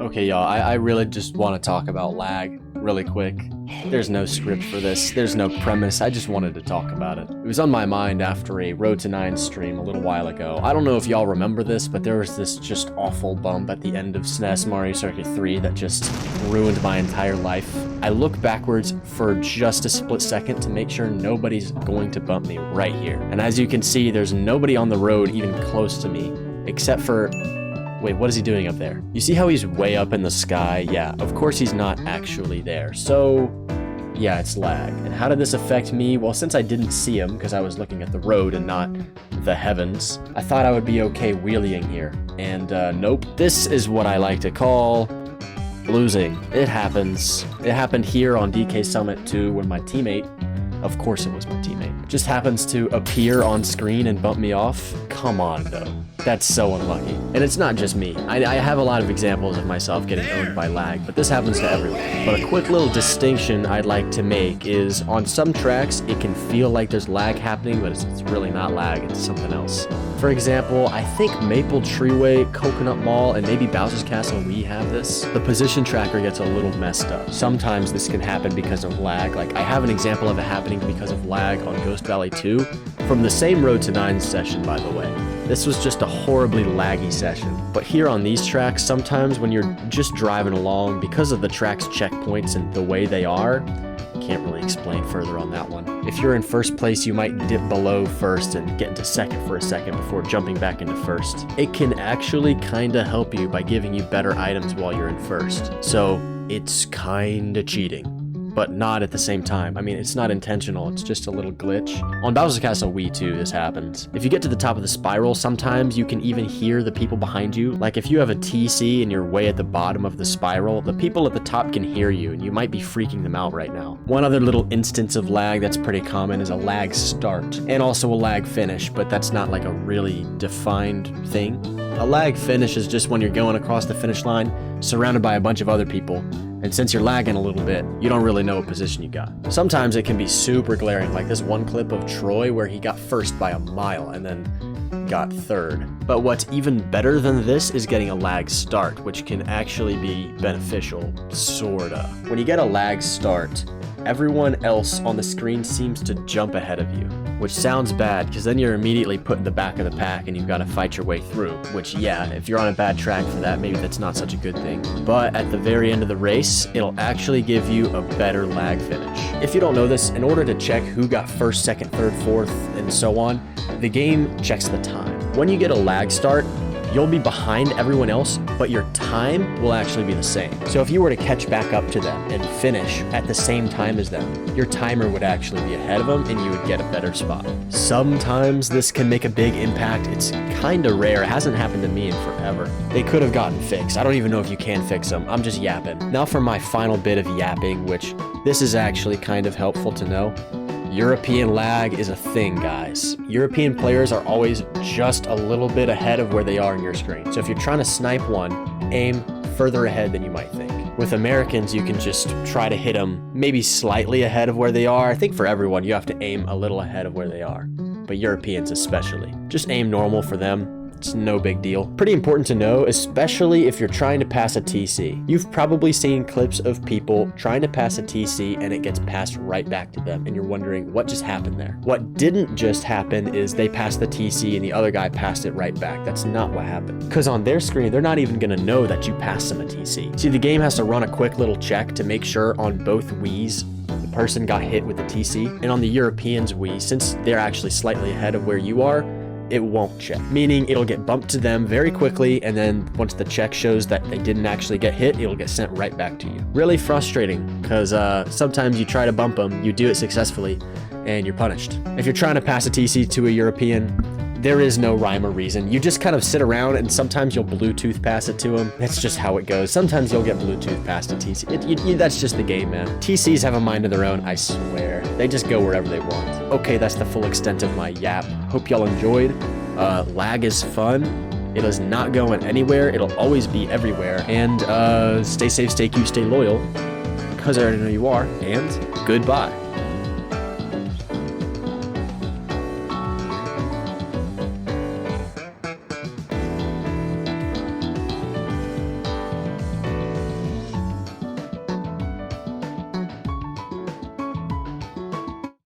Okay, y'all, I really just want to talk about lag really quick. There's no script for this. There's no premise. I just wanted to talk about it. It was on my mind after a Road to 9 stream a little while ago. I don't know if y'all remember this, but there was this just awful bump at the end of SNES Mario Circuit 3 that just ruined my entire life. I look backwards for just a split second to make sure nobody's going to bump me right here. And as you can see, there's nobody on the road even close to me, except for... Wait, what is he doing up there? You see how he's way up in the sky? Yeah, of course he's not actually there. So, yeah, it's lag. And how did this affect me? Well, since I didn't see him, because I was looking at the road and not the heavens, I thought I would be okay wheeling here. And, nope. This is what I like to call losing. It happens. It happened here on DK Summit 2 when my teammate, of course it was my teammate, just happens to appear on screen and bump me off. Come on, though. That's so unlucky. And it's not just me. I have a lot of examples of myself getting owned by lag, but this happens to everyone. But a quick little distinction I'd like to make is on some tracks, it can feel like there's lag happening, but it's really not lag, it's something else. For example, I think Maple Treeway, Coconut Mall, and maybe Bowser's Castle, we have this. The position tracker gets a little messed up. Sometimes this can happen because of lag. Like, I have an example of it happening because of lag on Ghost Valley 2, from the same Road to 9 session, by the way. This was just a horribly laggy session. But here on these tracks, sometimes when you're just driving along, because of the track's checkpoints and the way they are, can't really explain further on that one. If you're in first place, you might dip below first and get into second for a second before jumping back into first. It can actually kinda help you by giving you better items while you're in first. So it's kinda cheating, but not at the same time. I mean, it's not intentional, it's just a little glitch. On Bowser's Castle Wii 2, this happens. If you get to the top of the spiral, sometimes you can even hear the people behind you. Like if you have a TC and you're way at the bottom of the spiral, the people at the top can hear you, and you might be freaking them out right now. One other little instance of lag that's pretty common is a lag start, and also a lag finish, but that's not like a really defined thing. A lag finish is just when you're going across the finish line, surrounded by a bunch of other people, and since you're lagging a little bit, you don't really know what position you got. Sometimes it can be super glaring, like this one clip of Troy where he got first by a mile and then got third. But what's even better than this is getting a lag start, which can actually be beneficial, sorta. When you get a lag start, everyone else on the screen seems to jump ahead of you, which sounds bad because then you're immediately put in the back of the pack and you've got to fight your way through, which yeah, if you're on a bad track for that, maybe that's not such a good thing. But at the very end of the race, it'll actually give you a better lag finish. If you don't know this, in order to check who got first, second, third, fourth, and so on, the game checks the time. When you get a lag start, you'll be behind everyone else, but your time will actually be the same. So if you were to catch back up to them and finish at the same time as them, your timer would actually be ahead of them and you would get a better spot. Sometimes this can make a big impact. It's kinda rare. It hasn't happened to me in forever. They could have gotten fixed. I don't even know if you can fix them. I'm just yapping. Now for my final bit of yapping, which this is actually kind of helpful to know. European lag is a thing, guys. European players are always just a little bit ahead of where they are in your screen. So if you're trying to snipe one, aim further ahead than you might think. With Americans, you can just try to hit them maybe slightly ahead of where they are. I think for everyone, you have to aim a little ahead of where they are, but Europeans especially. Just aim normal for them. It's no big deal. Pretty important to know, especially if you're trying to pass a TC. You've probably seen clips of people trying to pass a TC and it gets passed right back to them and you're wondering what just happened there. What didn't just happen is they passed the TC and the other guy passed it right back. That's not what happened. Because on their screen, they're not even gonna know that you passed them a TC. See, the game has to run a quick little check to make sure on both Wiis the person got hit with the TC. And on the Europeans Wii, since they're actually slightly ahead of where you are, it won't check, meaning it'll get bumped to them very quickly, and then once the check shows that they didn't actually get hit, it'll get sent right back to you. Really frustrating, because sometimes you try to bump them, you do it successfully, and you're punished. If you're trying to pass a TC to a European, there is no rhyme or reason. You just kind of sit around and sometimes you'll Bluetooth pass it to them. That's just how it goes. Sometimes you'll get Bluetooth past a TC. That's just the game, man. TCs have a mind of their own, I swear. They just go wherever they want. Okay, that's the full extent of my yap. Hope y'all enjoyed. Lag is fun. It is not going anywhere. It'll always be everywhere. And stay safe, stay cute, stay loyal, because I already know you are. And goodbye.